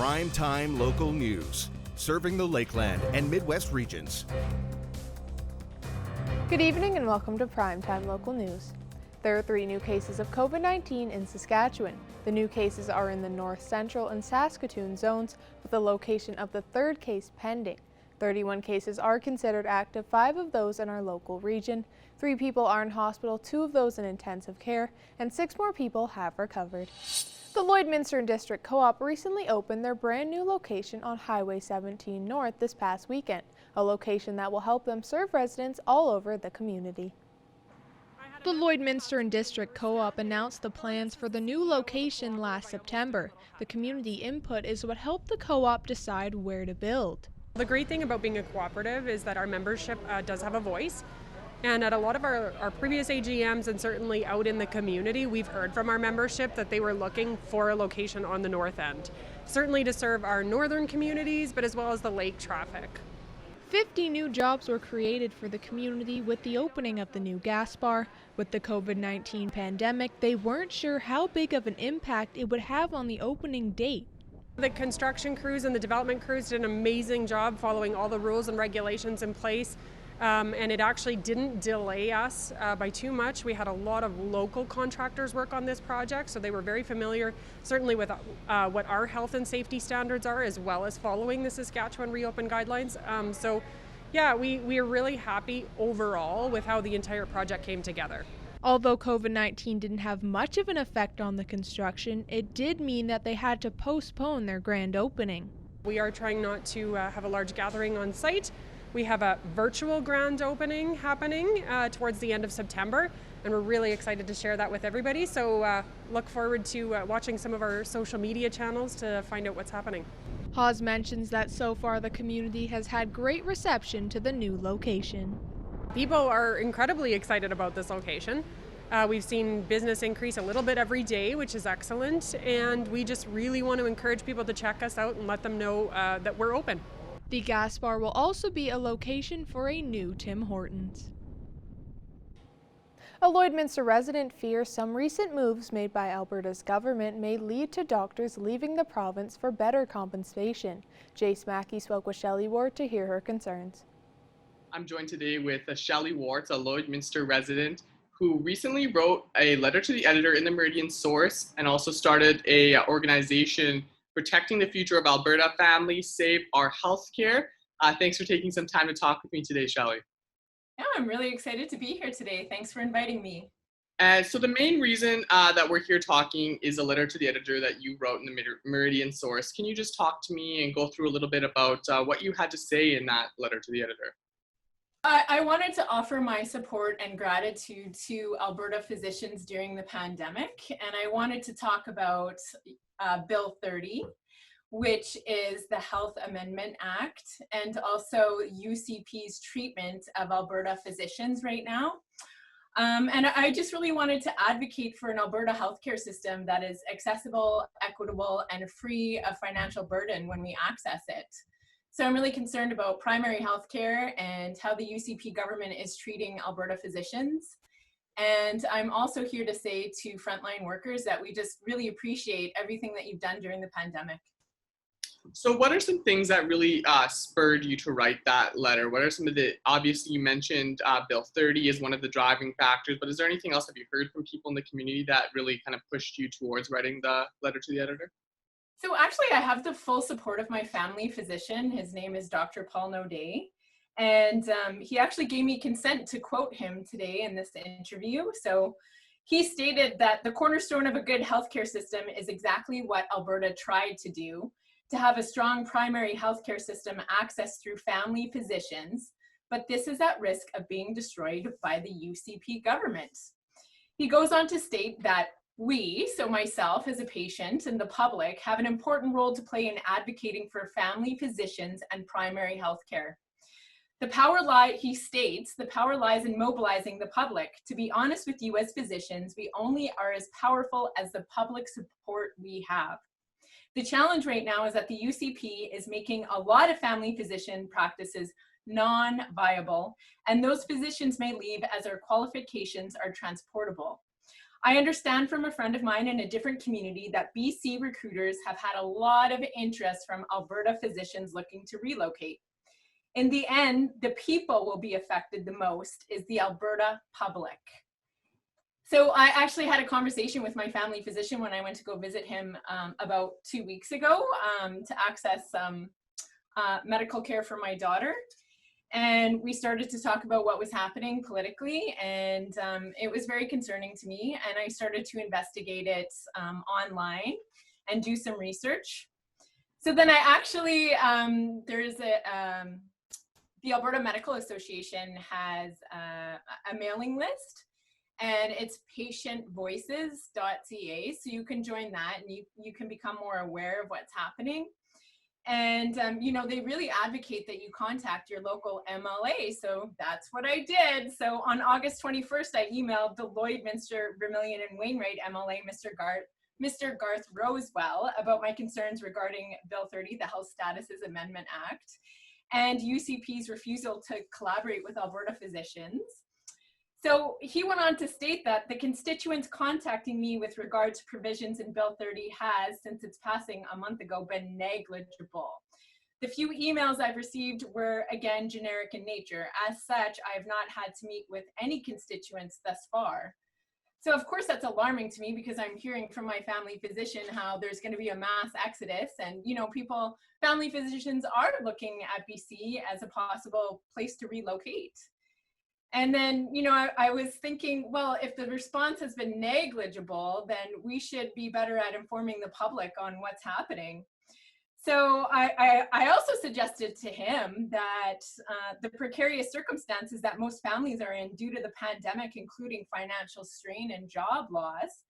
Primetime local news, serving the Lakeland and Midwest regions. Good evening and welcome to Primetime Local News. There are 3 new cases of COVID-19 in Saskatchewan. The new cases are in the North Central and Saskatoon zones, with the location of the 3rd case pending. 31 cases are considered active, 5 of those in our local region. 3 people are in hospital, 2 of those in intensive care, and 6 more people have recovered. The Lloydminster District Co-op recently opened their brand new location on Highway 17 North this past weekend, a location that will help them serve residents all over the community. The Lloydminster District Co-op announced the plans for the new location last September. The community input is what helped the co-op decide where to build. The great thing about being a cooperative is that our membership does have a voice. And at a lot of our previous AGMs and certainly out in the community, we've heard from our membership that they were looking for a location on the north end. Certainly to serve our northern communities, but as well as the lake traffic. 50 new jobs were created for the community with the opening of the new gas bar. With the COVID-19 pandemic, they weren't sure how big of an impact it would have on the opening date. The construction crews and the development crews did an amazing job following all the rules and regulations in place. And it actually didn't delay us by too much. We had a lot of local contractors work on this project, so they were very familiar, certainly with what our health and safety standards are, as well as following the Saskatchewan reopen guidelines. So yeah, we are really happy overall with how the entire project came together. Although COVID-19 didn't have much of an effect on the construction, it did mean that they had to postpone their grand opening. We are trying not to have a large gathering on site. We have a virtual grand opening happening towards the end of September, and we're really excited to share that with everybody. So look forward to watching some of our social media channels to find out what's happening. Hawes mentions that so far the community has had great reception to the new location. People are incredibly excited about this location. We've seen business increase a little bit every day, which is excellent, and we just really want to encourage people to check us out and let them know that we're open. The gas bar will also be a location for a new Tim Hortons. A Lloydminster resident fears some recent moves made by Alberta's government may lead to doctors leaving the province for better compensation. Jace Mackey spoke with Shelley Ward to hear her concerns. I'm joined today with Shelley Ward, a Lloydminster resident, who recently wrote a letter to the editor in the Meridian Source and also started a organization protecting the future of Alberta families, save our healthcare. Thanks for taking some time to talk with me today, Shelley. Yeah, I'm really excited to be here today. Thanks for inviting me. So the main reason that we're here talking is a letter to the editor that you wrote in the Meridian Source. Can you just talk to me and go through a little bit about what you had to say in that letter to the editor? I wanted to offer my support and gratitude to Alberta physicians during the pandemic, and I wanted to talk about Bill 30, which is the Health Amendment Act, and also UCP's treatment of Alberta physicians right now. And I just really wanted to advocate for an Alberta healthcare system that is accessible, equitable, and free of financial burden when we access it. So I'm really concerned about primary healthcare and how the UCP government is treating Alberta physicians. And I'm also here to say to frontline workers that we just really appreciate everything that you've done during the pandemic. So what are some things that really spurred you to write that letter? What are some of the, obviously you mentioned Bill 30 is one of the driving factors, but is there anything else have you heard from people in the community that really kind of pushed you towards writing the letter to the editor? So actually I have the full support of my family physician. His name is Dr. Paul Naudet. And he actually gave me consent to quote him today in this interview. So he stated that the cornerstone of a good healthcare system is exactly what Alberta tried to do, to have a strong primary healthcare system accessed through family physicians, but this is at risk of being destroyed by the UCP government. He goes on to state that we, so myself as a patient and the public, have an important role to play in advocating for family physicians and primary healthcare. He states, the power lies in mobilizing the public. To be honest with you as physicians, we only are as powerful as the public support we have. The challenge right now is that the UCP is making a lot of family physician practices non-viable, and those physicians may leave as their qualifications are transportable. I understand from a friend of mine in a different community that BC recruiters have had a lot of interest from Alberta physicians looking to relocate. In the end, the people will be affected the most is the Alberta public. So I actually had a conversation with my family physician when I went to go visit him about 2 weeks ago to access some medical care for my daughter. And we started to talk about what was happening politically, and it was very concerning to me. And I started to investigate it online and do some research. So then I actually, the Alberta Medical Association has a mailing list, and it's patientvoices.ca. So you can join that, and you can become more aware of what's happening. And, they really advocate that you contact your local MLA. So that's what I did. So on August 21st, I emailed the Lloydminster, Vermilion and Wainwright MLA, Mr. Garth Rosewell, about my concerns regarding Bill 30, the Health Statuses Amendment Act, and UCP's refusal to collaborate with Alberta physicians. So he went on to state that the constituents contacting me with regard to provisions in Bill 30 has, since its passing a month ago, been negligible. The few emails I've received were, again, generic in nature. As such, I have not had to meet with any constituents thus far. So of course that's alarming to me, because I'm hearing from my family physician how there's going to be a mass exodus, and family physicians are looking at BC as a possible place to relocate. And then, I was thinking, well, if the response has been negligible, then we should be better at informing the public on what's happening. So I also suggested to him that the precarious circumstances that most families are in due to the pandemic, including financial strain and job loss,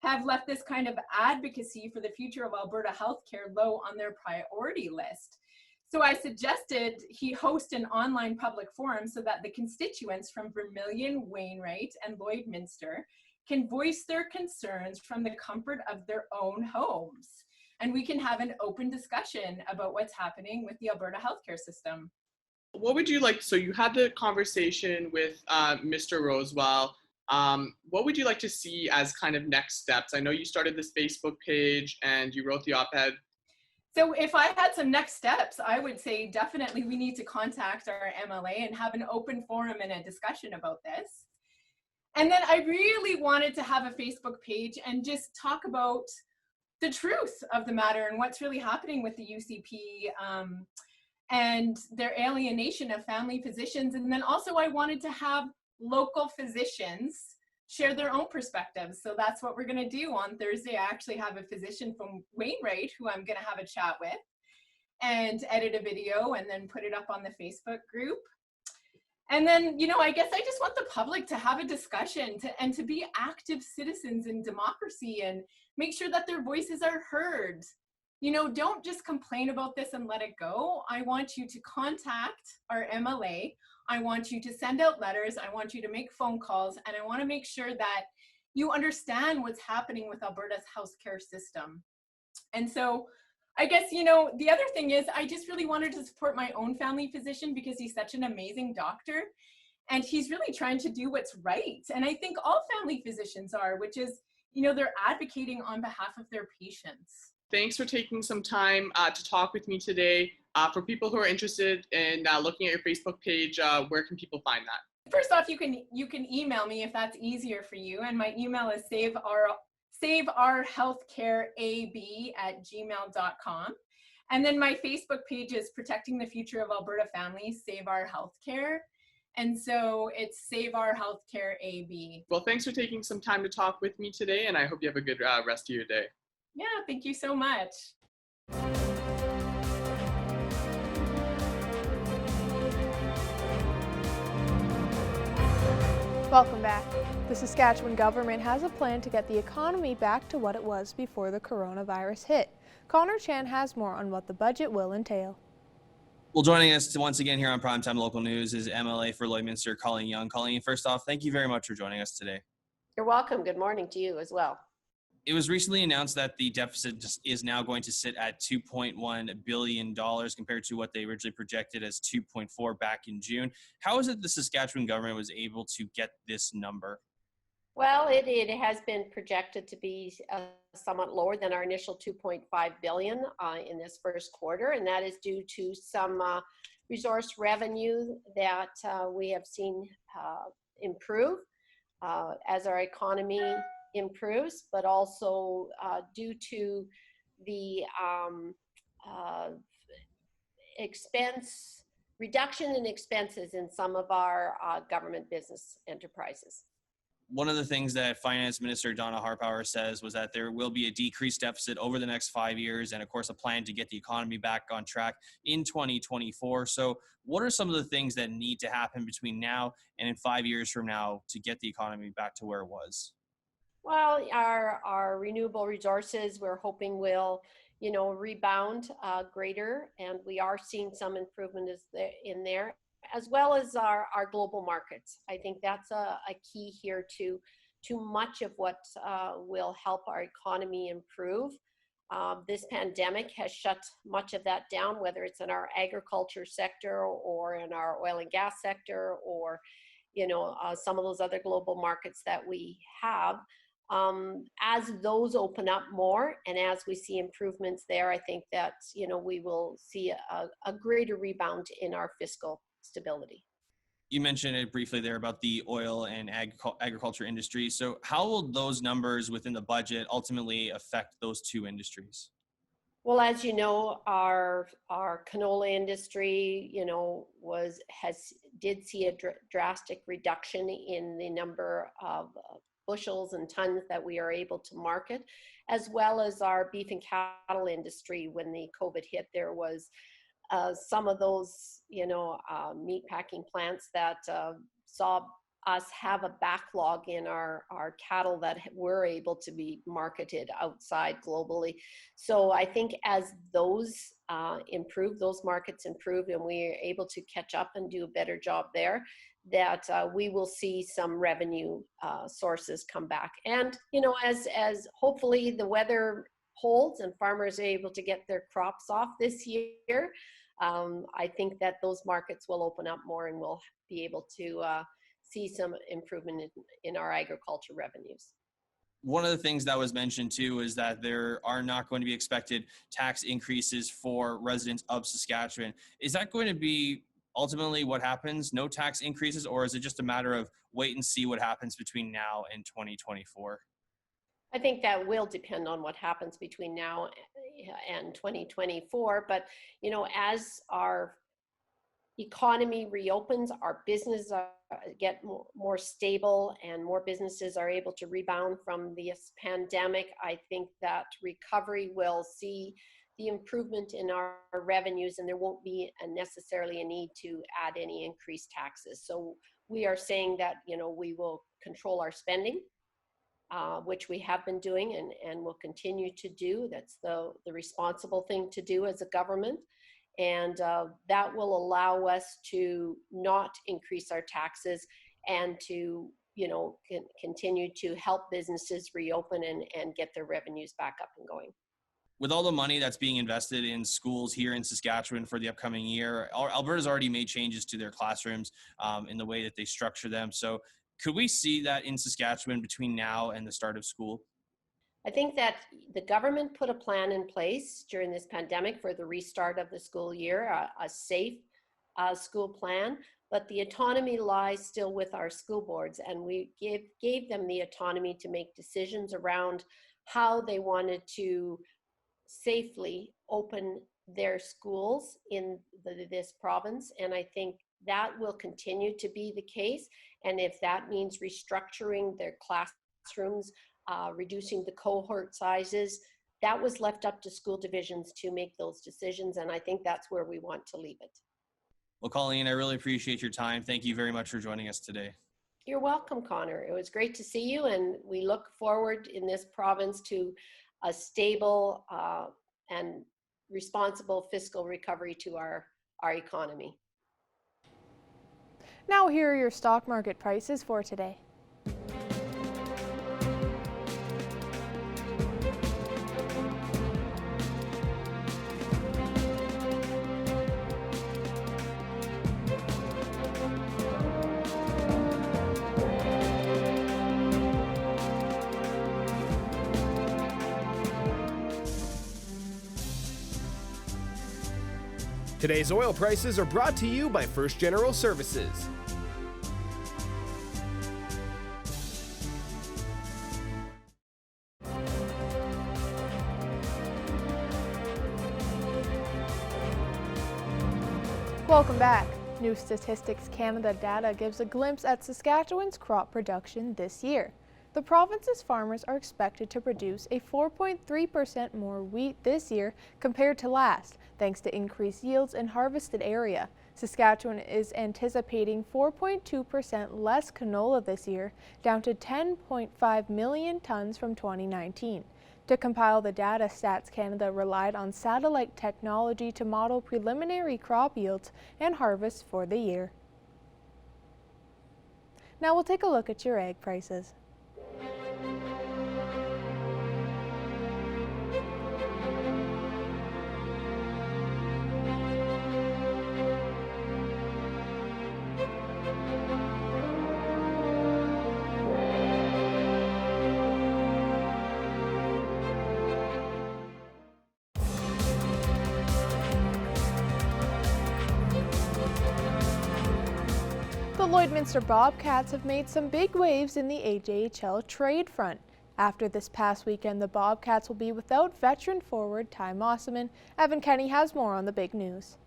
have left this kind of advocacy for the future of Alberta healthcare low on their priority list. So I suggested he host an online public forum so that the constituents from Vermilion, Wainwright, and Lloydminster can voice their concerns from the comfort of their own homes. And we can have an open discussion about what's happening with the Alberta healthcare system. What would you like, so you had the conversation with Mr. Rosewell. What would you like to see as kind of next steps? I know you started this Facebook page and you wrote the op-ed. So if I had some next steps, I would say definitely we need to contact our MLA and have an open forum and a discussion about this. And then I really wanted to have a Facebook page and just talk about the truth of the matter and what's really happening with the UCP and their alienation of family physicians. And then also I wanted to have local physicians share their own perspectives. So that's what we're going to do on Thursday. I actually have a physician from Wainwright who I'm going to have a chat with and edit a video and then put it up on the Facebook group. And then, I guess I just want the public to have a discussion and to be active citizens in democracy and make sure that their voices are heard. Don't just complain about this and let it go. I want you to contact our MLA. I want you to send out letters. I want you to make phone calls. And I want to make sure that you understand what's happening with Alberta's healthcare system. And so I guess, the other thing is I just really wanted to support my own family physician because he's such an amazing doctor. And he's really trying to do what's right. And I think all family physicians are, which is, they're advocating on behalf of their patients. Thanks for taking some time to talk with me today. For people who are interested in looking at your Facebook page, where can people find that? First off, you can email me if that's easier for you. And my email is saveourhealthcareab@gmail.com. And then my Facebook page is Protecting the Future of Alberta Families, Save Our Healthcare. And so it's Save Our Healthcare AB. Well, thanks for taking some time to talk with me today, and I hope you have a good rest of your day. Yeah, thank you so much. Welcome back. The Saskatchewan government has a plan to get the economy back to what it was before the coronavirus hit. Connor Chan has more on what the budget will entail. Well, joining us once again here on Primetime Local News is MLA for Lloydminster, Colleen Young. Colleen, first off, thank you very much for joining us today. You're welcome. Good morning to you as well. It was recently announced that the deficit is now going to sit at $2.1 billion compared to what they originally projected as 2.4 back in June. How is it the Saskatchewan government was able to get this number? Well, it has been projected to be somewhat lower than our initial 2.5 billion in this first quarter, and that is due to some resource revenue that we have seen improve as our economy improves, but also due to the reduction in expenses in some of our government business enterprises. One of the things that Finance Minister Donna Harpower says was that there will be a decreased deficit over the next 5 years, and of course a plan to get the economy back on track in 2024. So what are some of the things that need to happen between now and in 5 years from now to get the economy back to where it was? Well, our renewable resources, we're hoping will, rebound greater, and we are seeing some improvement in there, as well as our global markets. I think that's a key here to much of what will help our economy improve. This pandemic has shut much of that down, whether it's in our agriculture sector or in our oil and gas sector, or some of those other global markets that we have. As those open up more and as we see improvements there, I think that we will see a greater rebound in our fiscal stability. You mentioned it briefly there about the oil and agriculture industry. So how will those numbers within the budget ultimately affect those two industries? Well, as you know, our canola industry, did see a drastic reduction in the number of bushels and tons that we are able to market, as well as our beef and cattle industry. When the COVID hit, there was some of those, meat packing plants that saw us have a backlog in our cattle that were able to be marketed outside globally. So I think as those improve, those markets improve, and we are able to catch up and do a better job there, that we will see some revenue sources come back. And, as hopefully the weather holds and farmers are able to get their crops off this year, I think that those markets will open up more and we'll be able to see some improvement in our agriculture revenues. One of the things that was mentioned too is that there are not going to be expected tax increases for residents of Saskatchewan. Is that going to be ultimately what happens? No tax increases, or is it just a matter of wait and see what happens between now and 2024? I think that will depend on what happens between now and 2024. But, as our economy reopens, our businesses get more stable and more businesses are able to rebound from this pandemic, I think that recovery will see the improvement in our revenues, and there won't be necessarily a need to add any increased taxes. So we are saying that, we will control our spending, which we have been doing and will continue to do. That's the responsible thing to do as a government. And that will allow us to not increase our taxes and to, continue to help businesses reopen and get their revenues back up and going. With all the money that's being invested in schools here in Saskatchewan for the upcoming year, Alberta's already made changes to their classrooms in the way that they structure them. So could we see that in Saskatchewan between now and the start of school? I think that the government put a plan in place during this pandemic for the restart of the school year, a safe school plan, but the autonomy lies still with our school boards, and we gave them the autonomy to make decisions around how they wanted to safely open their schools in this province. And I think that will continue to be the case. And if that means restructuring their classrooms, reducing the cohort sizes, that was left up to school divisions to make those decisions. And I think that's where we want to leave it. Well, Colleen, I really appreciate your time. Thank you very much for joining us today. You're welcome, Connor. It was great to see you. And we look forward in this province to a stable and responsible fiscal recovery to our economy. Now here are your stock market prices for today. Today's oil prices are brought to you by First General Services. Welcome back. New Statistics Canada data gives a glimpse at Saskatchewan's crop production this year. The province's farmers are expected to produce a 4.3% more wheat this year compared to last, thanks to increased yields in harvested area. Saskatchewan is anticipating 4.2% less canola this year, down to 10.5 million tons from 2019. To compile the data, Stats Canada relied on satellite technology to model preliminary crop yields and harvests for the year. Now we'll take a look at your egg prices. The Lloydminster Bobcats have made some big waves in the AJHL trade front. After this past weekend, the Bobcats will be without veteran forward Ty Mossman. Evan Kenny has more on the big news.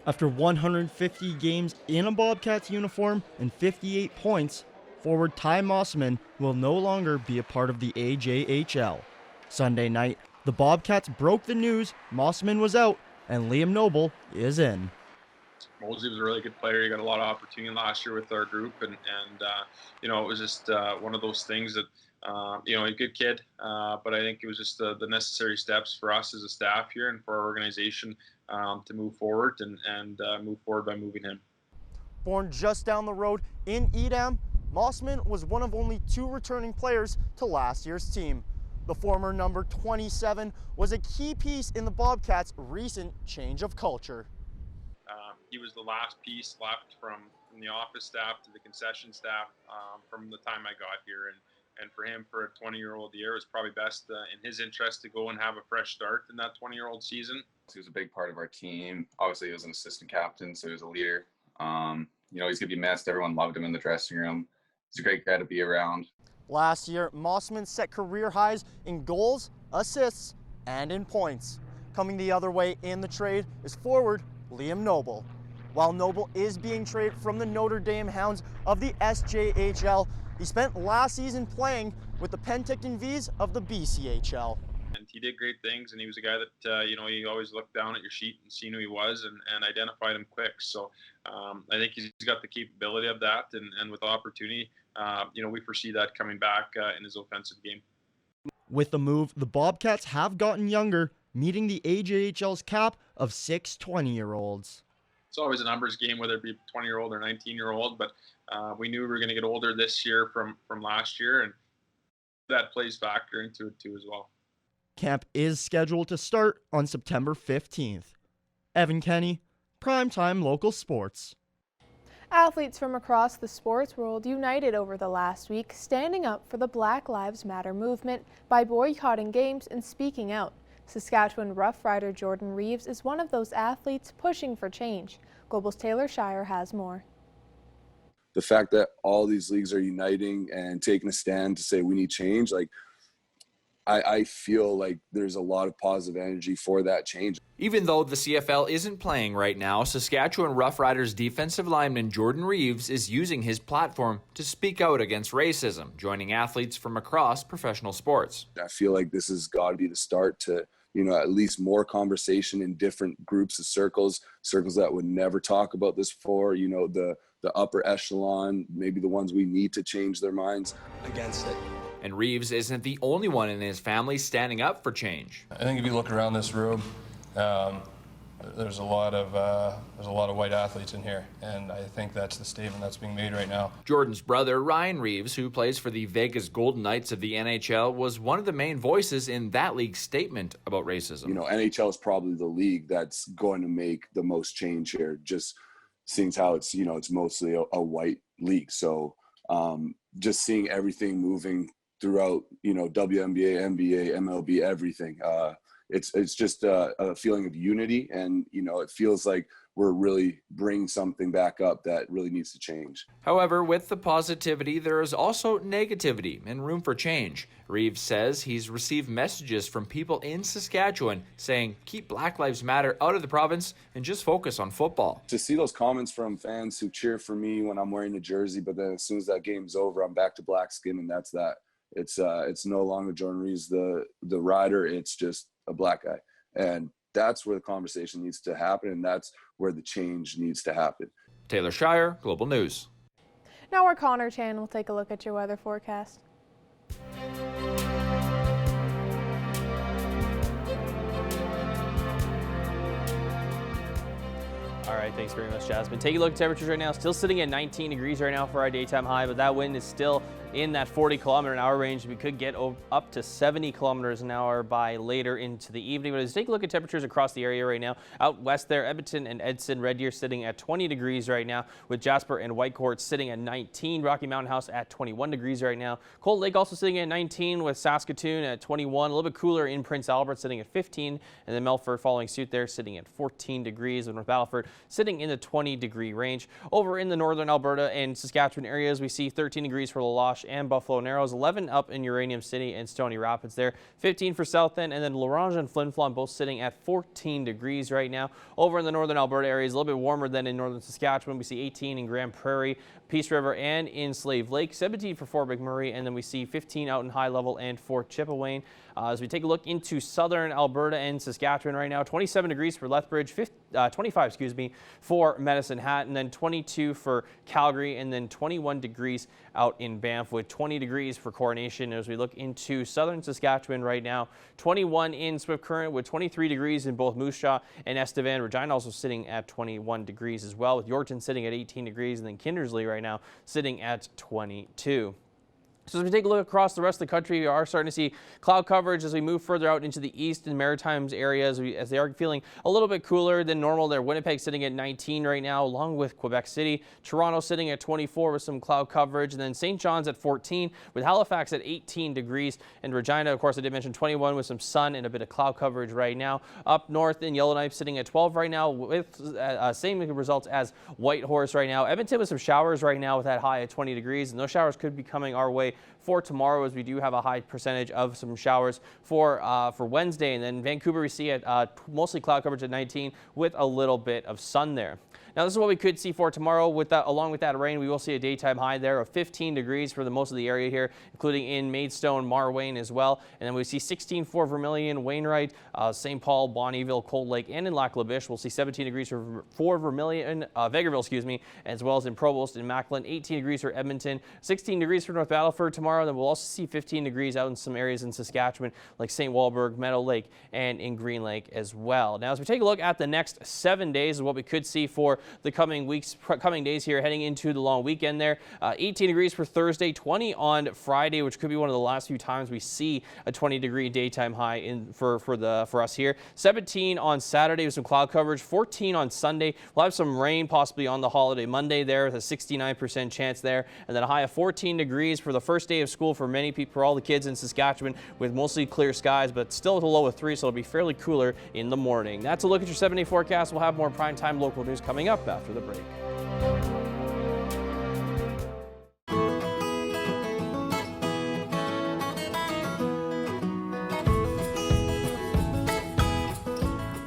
After 150 games in a Bobcats uniform and 58 points, forward Ty Mossman will no longer be a part of the AJHL. Sunday night, the Bobcats broke the news Mossman was out and Liam Noble is in. Mosley was a really good player. He got a lot of opportunity last year with our group, and you know, it was just one of those things that you know, a good kid, but I think it was just the necessary steps for us as a staff here and for our organization to move forward and move forward by moving him. Born just down the road in Edam, Mossman was one of only 2 returning players to last year's team. The former number 27 was a key piece in the Bobcats' recent change of culture. He was the last piece left from the office staff to the concession staff from the time I got here. And for him, for a 20-year-old year, it was probably best in his interest to go and have a fresh start in that 20-year-old season. He was a big part of our team. Obviously, he was an assistant captain, so he was a leader. You know, he's going to be missed. Everyone loved him in the dressing room. He's a great guy to be around. Last year, Mossman set career highs in goals, assists, and in points. Coming the other way in the trade is forward Liam Noble. While Noble is being traded from the Notre Dame Hounds of the SJHL, he spent last season playing with the Penticton Vs of the BCHL. And he did great things, and he was a guy that, you know, you always looked down at your sheet and seen who he was and identified him quick. So I think he's got the capability of that, and with opportunity, you know, we foresee that coming back in his offensive game. With the move, the Bobcats have gotten younger, meeting the AJHL's cap of 6 20-year-olds. It's always a numbers game, whether it be 20-year-old or 19-year-old, but we knew we were going to get older this year from last year, and that plays factor into it too as well. Camp is scheduled to start on September 15th. Evan Kenny, Primetime Local Sports. Athletes from across the sports world united over the last week, standing up for the Black Lives Matter movement by boycotting games and speaking out. Saskatchewan Rough Rider Jordan Reeves is one of those athletes pushing for change. Global's Taylor Shire has more. The fact that all these leagues are uniting and taking a stand to say we need change, like I feel like there's a lot of positive energy for that change. Even though the CFL isn't playing right now, Saskatchewan Roughriders defensive lineman Jordan Reeves is using his platform to speak out against racism, joining athletes from across professional sports. I feel like this has got to be the start to, you know, at least more conversation in different groups of circles that would never talk about this before, you know, the upper echelon, maybe the ones we need to change their minds against it. And Reeves isn't the only one in his family standing up for change. I think if you look around this room, there's a lot of white athletes in here, and I think that's the statement that's being made right now. Jordan's brother, Ryan Reeves, who plays for the Vegas Golden Knights of the NHL, was one of the main voices in that league's statement about racism. You know, NHL is probably the league that's going to make the most change here, just seeing how it's, you know, it's mostly a white league. So just seeing everything moving throughout, you know, WNBA, NBA, MLB, everything. it's just a feeling of unity, and it feels like we're really bringing something back up that really needs to change. However, with the positivity, there is also negativity and room for change. Reeves says he's received messages from people in Saskatchewan saying, keep Black Lives Matter out of the province and just focus on football. To see those comments from fans who cheer for me when I'm wearing the jersey, but then as soon as that game's over, I'm back to black skin, and that's that. It's no longer Jordan Reeves, the rider. It's just a black guy. And that's where the conversation needs to happen, and that's where the change needs to happen. Taylor Shire, Global News. Now our Connor Chan will take a look at your weather forecast. All right, thanks very much, Jasmine. Taking a look at temperatures right now, still sitting at 19 degrees right now for our daytime high, but that wind is still in that 40-kilometer-an-hour range. We could get up to 70 kilometers an hour by later into the evening. But as we take a look at temperatures across the area right now, out west there, Edmonton and Edson, Red Deer sitting at 20 degrees right now, with Jasper and Whitecourt sitting at 19, Rocky Mountain House at 21 degrees right now. Cold Lake also sitting at 19, with Saskatoon at 21, a little bit cooler in Prince Albert sitting at 15, and then Melfort following suit there sitting at 14 degrees, and North Battleford sitting in the 20-degree range. Over in the northern Alberta and Saskatchewan areas, we see 13 degrees for La Loche and Buffalo Narrows, 11 up in Uranium City and Stony Rapids there, 15 for South End, and then La Ronge and Flin Flon both sitting at 14 degrees right now. Over in the northern Alberta areas, a little bit warmer than in northern Saskatchewan. We see 18 in Grand Prairie, Peace River, and in Slave Lake, 17 for Fort McMurray, and then we see 15 out in High Level and Fort Chipewyan. As we take a look into southern Alberta and Saskatchewan right now, 27 degrees for Lethbridge, 25 for Medicine Hat, and then 22 for Calgary, and then 21 degrees out in Banff, with 20 degrees for Coronation. As we look into southern Saskatchewan right now, 21 in Swift Current, with 23 degrees in both Moose Jaw and Estevan. Regina also sitting at 21 degrees as well, with Yorkton sitting at 18 degrees, and then Kindersley right now sitting at 22. So as we take a look across the rest of the country, we are starting to see cloud coverage as we move further out into the east and Maritimes areas, as they are feeling a little bit cooler than normal. There, Winnipeg sitting at 19 right now, along with Quebec City. Toronto sitting at 24 with some cloud coverage, and then St. John's at 14, with Halifax at 18 degrees, and Regina, of course, I did mention 21 with some sun and a bit of cloud coverage right now. Up north in Yellowknife sitting at 12 right now, with same results as Whitehorse right now. Edmonton with some showers right now with that high at 20 degrees, and those showers could be coming our way for tomorrow, as we do have a high percentage of some showers for Wednesday. And then Vancouver, we see at mostly cloud coverage at 19 with a little bit of sun there. Now, this is what we could see for tomorrow. Along with that rain, we will see a daytime high there of 15 degrees for most of the area here, including in Maidstone, Marwayne as well. And then we see 16 for Vermilion, Wainwright, St. Paul, Bonnyville, Cold Lake, and in Lac La Biche. We'll see 17 degrees for Vermilion, Vegreville, as well as in Provost and Macklin. 18 degrees for Edmonton, 16 degrees for North Battleford tomorrow. Then we'll also see 15 degrees out in some areas in Saskatchewan, like St. Walburg, Meadow Lake, and in Green Lake as well. Now, as we take a look at the next 7 days of what we could see for the coming days here, heading into the long weekend there. 18 degrees for Thursday, 20 on Friday, which could be one of the last few times we see a 20-degree daytime high for us here. 17 on Saturday with some cloud coverage. 14 on Sunday. We'll have some rain possibly on the holiday Monday there, with a 69% chance there, and then a high of 14 degrees for the first day of school for many people, for all the kids in Saskatchewan, with mostly clear skies, but still with a low of 3, so it'll be fairly cooler in the morning. That's a look at your 7-day forecast. We'll have more primetime local news coming up after the break.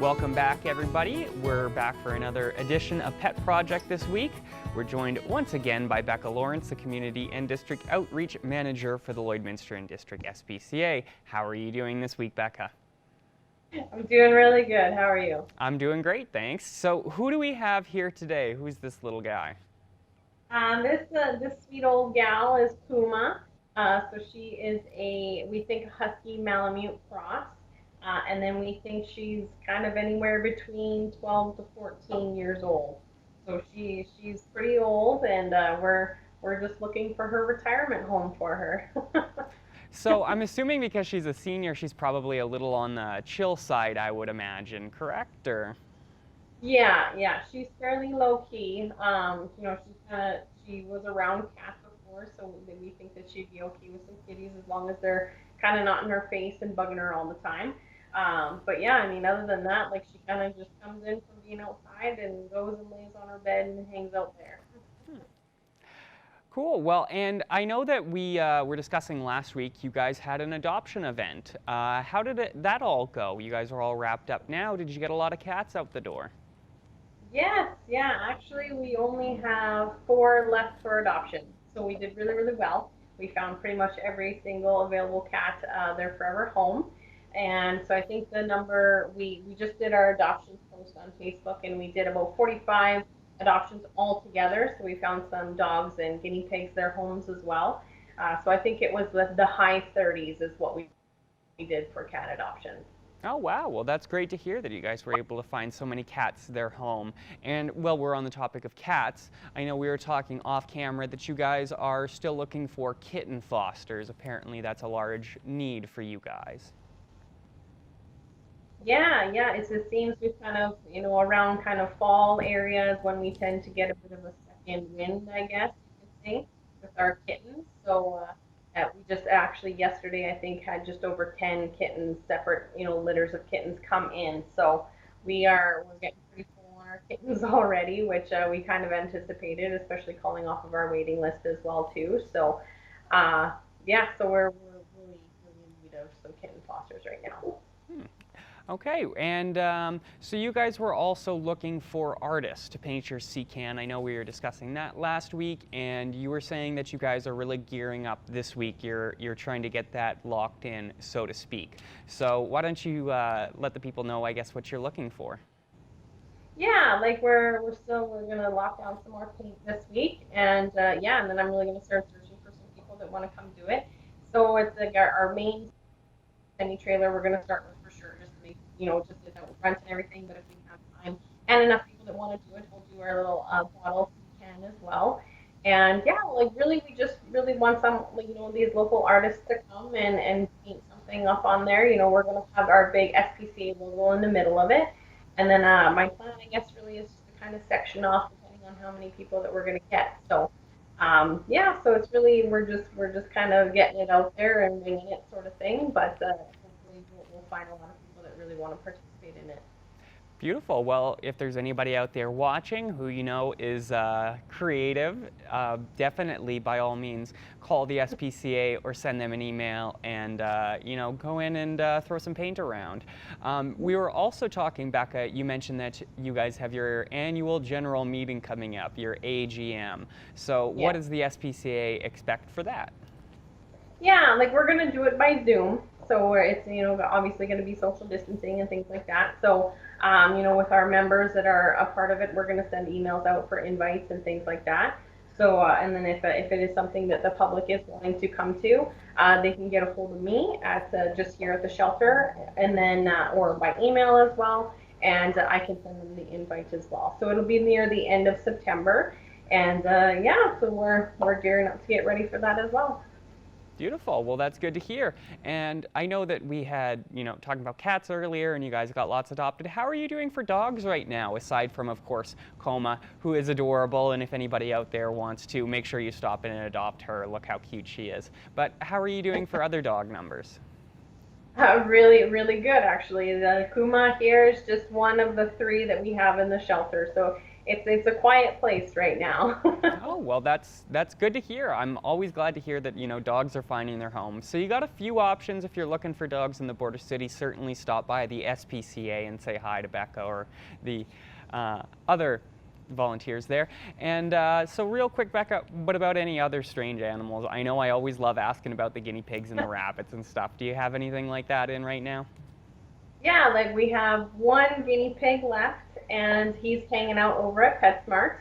Welcome back, everybody. We're back for another edition of Pet Project this week. We're joined once again by Becca Lawrence, the Community and District Outreach Manager for the Lloydminster and District SPCA. How are you doing this week, Becca? I'm doing really good. How are you? I'm doing great, thanks. So who do we have here today? Who's this little guy? This sweet old gal is Puma. So she is we think Husky Malamute cross. And then we think she's kind of anywhere between 12 to 14 years old. So she's pretty old, and we're just looking for her retirement home for her. So I'm assuming because she's a senior, she's probably a little on the chill side, I would imagine, correct? Or? Yeah, she's fairly low key. She was around cats before, so we think that she'd be okay with some kitties as long as they're kind of not in her face and bugging her all the time. But yeah, I mean, other than that, like she kind of just comes in from being outside and goes and lays on her bed and hangs out there. Cool. Well, and I know that we were discussing last week, you guys had an adoption event. How did that all go? You guys are all wrapped up now. Did you get a lot of cats out the door? Yes, yeah, actually we only have 4 left for adoption. So we did really, really well. We found pretty much every single available cat their forever home. And so I think the number, we just did our adoptions post on Facebook, and we did about 45 adoptions all together. So we found some dogs and guinea pigs their homes as well. So I think it was the high 30s is what we did for cat adoptions. Oh, wow. Well, that's great to hear that you guys were able to find so many cats their home. And while we're on the topic of cats, I know we were talking off camera that you guys are still looking for kitten fosters. Apparently that's a large need for you guys. Yeah, it seems we've kind of, around kind of fall areas when we tend to get a bit of a second wind, I guess you could say, with our kittens. So we just actually yesterday, I think, had just over 10 kittens, separate, litters of kittens come in. So we're getting pretty full on our kittens already, which we kind of anticipated, especially calling off of our waiting list as well too. So yeah, so we're really in need of some kitten fosters right now. Okay, and so you guys were also looking for artists to paint your sea can. I know we were discussing that last week, and you were saying that you guys are really gearing up this week. You're trying to get that locked in, so to speak. So why don't you let the people know, I guess, what you're looking for? Yeah, like we're gonna lock down some more paint this week, and yeah, and then I'm really gonna start searching for some people that want to come do it. So it's like our main semi-trailer we're gonna start with for sure, just to make, just get that front and everything. But if we have time and enough people that want to do it, we'll do our little bottle can as well. And yeah, like really, we just really want some, these local artists to come and paint something up on there. We're gonna have our big SPCA logo in the middle of it. And then my plan, I guess, really is just to kind of section off depending on how many people that we're going to get. So, yeah, so it's really, we're just kind of getting it out there and winging it sort of thing. But hopefully we'll find a lot of people that really want to participate in it. Beautiful. Well, if there's anybody out there watching who is creative, definitely by all means call the SPCA or send them an email and go in and throw some paint around. We were also talking, Becca, you mentioned that you guys have your annual general meeting coming up, your AGM. So what does the SPCA expect for that? Yeah, like we're going to do it by Zoom. So it's, obviously going to be social distancing and things like that. So, with our members that are a part of it, we're going to send emails out for invites and things like that. So, and then if it is something that the public is wanting to come to, they can get a hold of me at just here at the shelter, and then or by email as well, and I can send them the invite as well. So it'll be near the end of September, and yeah, so we're gearing up to get ready for that as well. Beautiful. Well, that's good to hear. And I know that we had, talking about cats earlier, and you guys got lots adopted. How are you doing for dogs right now, aside from, of course, Coma, who is adorable, and if anybody out there wants to, make sure you stop in and adopt her. Look how cute she is. But how are you doing for other dog numbers? Really, really good, actually. The Puma here is just one of the 3 that we have in the shelter. So it's a quiet place right now. Oh, well, that's good to hear. I'm always glad to hear that, dogs are finding their homes. So you got a few options if you're looking for dogs in the border city. Certainly stop by the SPCA and say hi to Becca or the other volunteers there. And so real quick, Becca, what about any other strange animals? I know I always love asking about the guinea pigs and the rabbits and stuff. Do you have anything like that in right now? Yeah, like we have 1 guinea pig left, and he's hanging out over at PetSmart.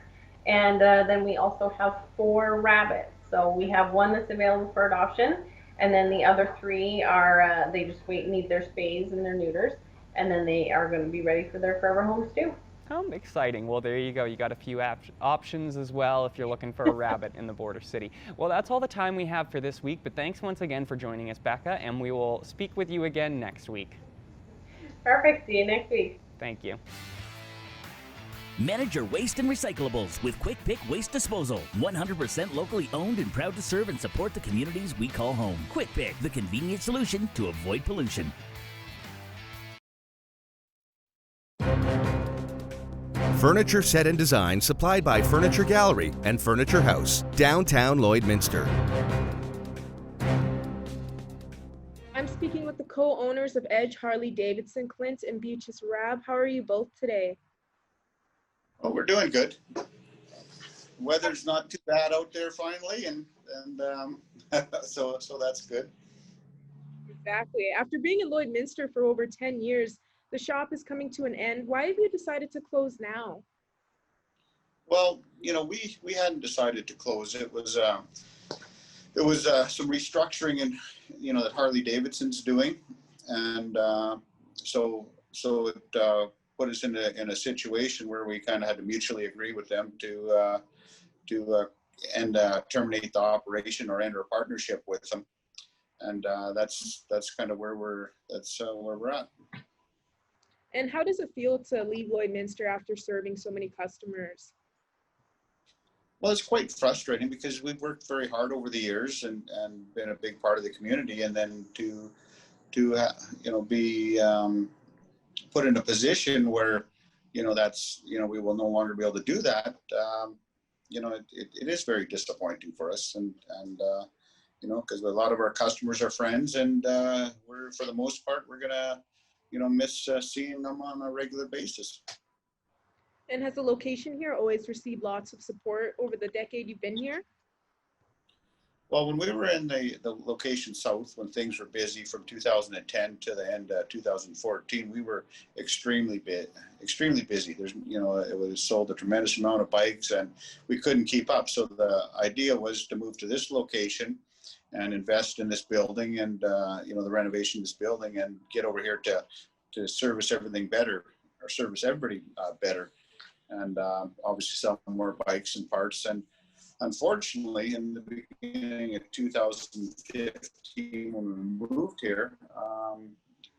And then we also have 4 rabbits. So we have 1 that's available for adoption, and then the other 3 are, they just need their spays and their neuters, and then they are going to be ready for their forever homes too. Oh, exciting. Well, there you go. You got a few options as well if you're looking for a rabbit in the border city. Well, that's all the time we have for this week, but thanks once again for joining us, Becca, and we will speak with you again next week. Perfect. See you next week. Thank you. Manage your waste and recyclables with Quick Pick Waste Disposal. 100% locally owned and proud to serve and support the communities we call home. Quick Pick, the convenient solution to avoid pollution. Furniture set and design supplied by Furniture Gallery and Furniture House, downtown Lloydminster. I'm speaking with the co-owners of Ajhl Harley-Davidson, Clint and Beatrice Rab. How are you both today? Well, we're doing good. Weather's not too bad out there finally, and so that's good. Exactly. After being in Lloydminster for over 10 years, the shop is coming to an end. Why have you decided to close now? Well, you know, we hadn't decided to close. It was some restructuring, and you know, that Harley Davidson's doing, and so it put us in a situation where we kind of had to mutually agree with them to terminate the operation or enter a partnership with them, and that's kind of where we're at. And how does it feel to leave Lloydminster after serving so many customers? Well, it's quite frustrating because we've worked very hard over the years and been a big part of the community, and then to be put in a position where, you know, that's, you know, we will no longer be able to do that. You know, it is very disappointing for us, and you know, because a lot of our customers are friends, and we're, for the most part, we're gonna, you know, miss seeing them on a regular basis. And has the location here always received lots of support over the decade you've been here? Well, when we were in the location south, when things were busy from 2010 to the end of 2014, we were extremely busy. There's, you know, it was sold a tremendous amount of bikes, and we couldn't keep up. So the idea was to move to this location and invest in this building, and you know, the renovation of this building, and get over here to service everything better, or service everybody better, and obviously sell more bikes and parts. And unfortunately, in the beginning of 2015, when we moved here,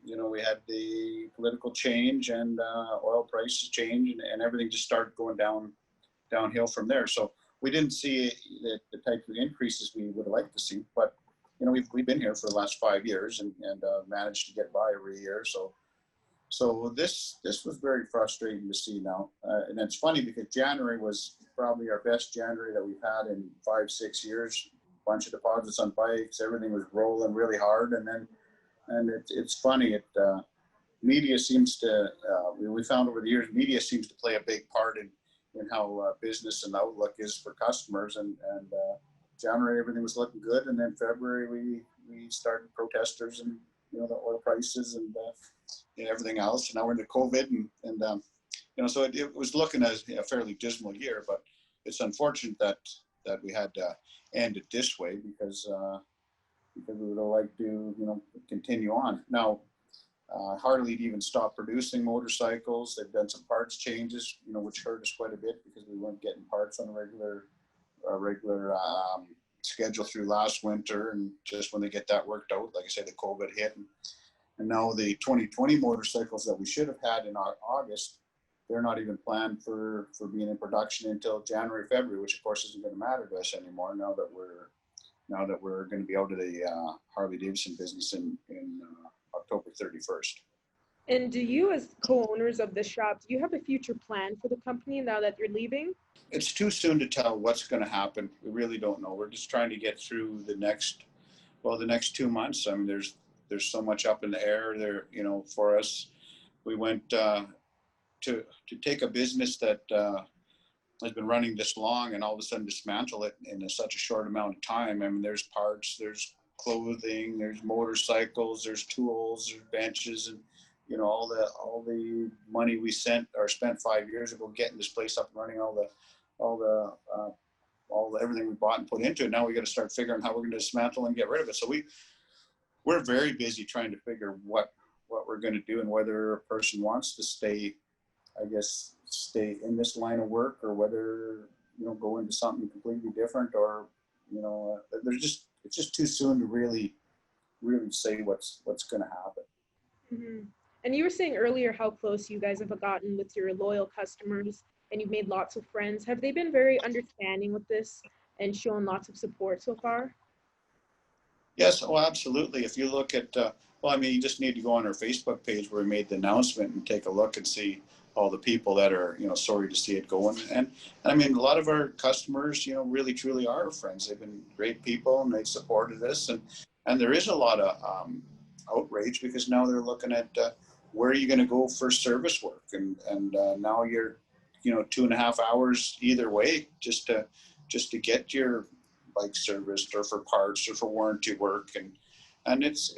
you know, we had the political change, and oil prices change, and everything just started going downhill from there. So we didn't see the type of increases we would have liked to see, but you know, we've been here for the last 5 years, and managed to get by every year. So this was very frustrating to see now. And it's funny because January was probably our best January that we've had in 5-6 years. Bunch of deposits on bikes, everything was rolling really hard. And it's funny, media seems to, we found over the years, media seems to play a big part in how business and outlook is for customers. And January, everything was looking good. And then February, we started protesters, and, you know, the oil prices and everything else. And now we're into COVID, and you know, so it was looking as a fairly dismal year. But it's unfortunate that we had to end it this way, because we would have liked to, you know, continue on. Now, Harley even stopped producing motorcycles. They've done some parts changes, you know, which hurt us quite a bit, because we weren't getting parts on a regular schedule through last winter. And just when they get that worked out, like I said, the COVID hit, and now the 2020 motorcycles that we should have had in August, they're not even planned for being in production until January, February, which of course isn't going to matter to us anymore now that we're going to be out of the Harley Davidson business in October 31st. And do you, as co-owners of the shop, do you have a future plan for the company now that you're leaving? It's too soon to tell what's going to happen. We really don't know. We're just trying to get through the next 2 months. I mean, there's so much up in the air there, you know, for us. We went to take a business that has been running this long, and all of a sudden dismantle it in such a short amount of time. I mean, there's parts, there's clothing, there's motorcycles, there's tools, there's benches, and you know, all the money we spent 5 years ago getting this place up and running, everything we bought and put into it. Now we got to start figuring how we're going to dismantle and get rid of it. So we're very busy trying to figure what we're going to do, and whether a person wants to stay in this line of work, or whether, you know, go into something completely different, or, you know, it's just too soon to really say what's going to happen. Mm-hmm. And you were saying earlier how close you guys have gotten with your loyal customers, and you've made lots of friends. Have they been very understanding with this and shown lots of support so far? Yes, oh, absolutely. If you look at, well, I mean, you just need to go on our Facebook page where we made the announcement and take a look and see all the people that are, you know, sorry to see it go. And I mean, a lot of our customers, you know, really truly are our friends. They've been great people and they've supported us. And there is a lot of outrage because now they're looking at where are you going to go for service work? And now you're, you know, 2.5 hours either way just to get your bike serviced or for parts or for warranty work. And it's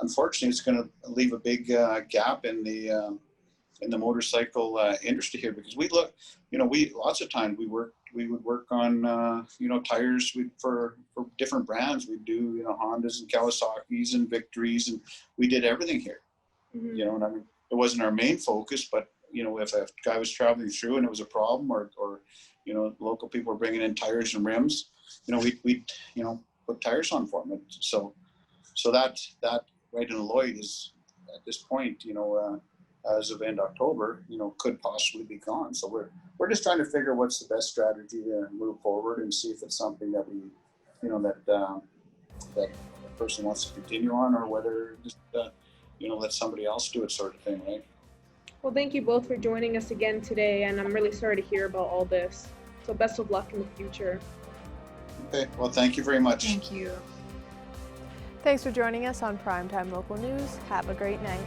unfortunately, it's going to leave a big gap in the motorcycle industry here, because we look, you know, lots of times we would work on, you know, tires for different brands. We do, you know, Hondas and Kawasaki's and Victories, and we did everything here, you know, and I mean, it wasn't our main focus, but, you know, if a guy was traveling through and it was a problem or you know, local people were bringing in tires and rims, you know, we'd you know, put tires on for them. So that right in Lloyd is at this point, you know, as of end October, you know, could possibly be gone. So we're just trying to figure what's the best strategy to move forward and see if it's something that we, you know, that the person wants to continue on, or whether just you know, let somebody else do it, sort of thing, right? Well, thank you both for joining us again today, and I'm really sorry to hear about all this. So best of luck in the future. Okay, well, thank you very much. Thank you. Thanks for joining us on Primetime Local News. Have a great night.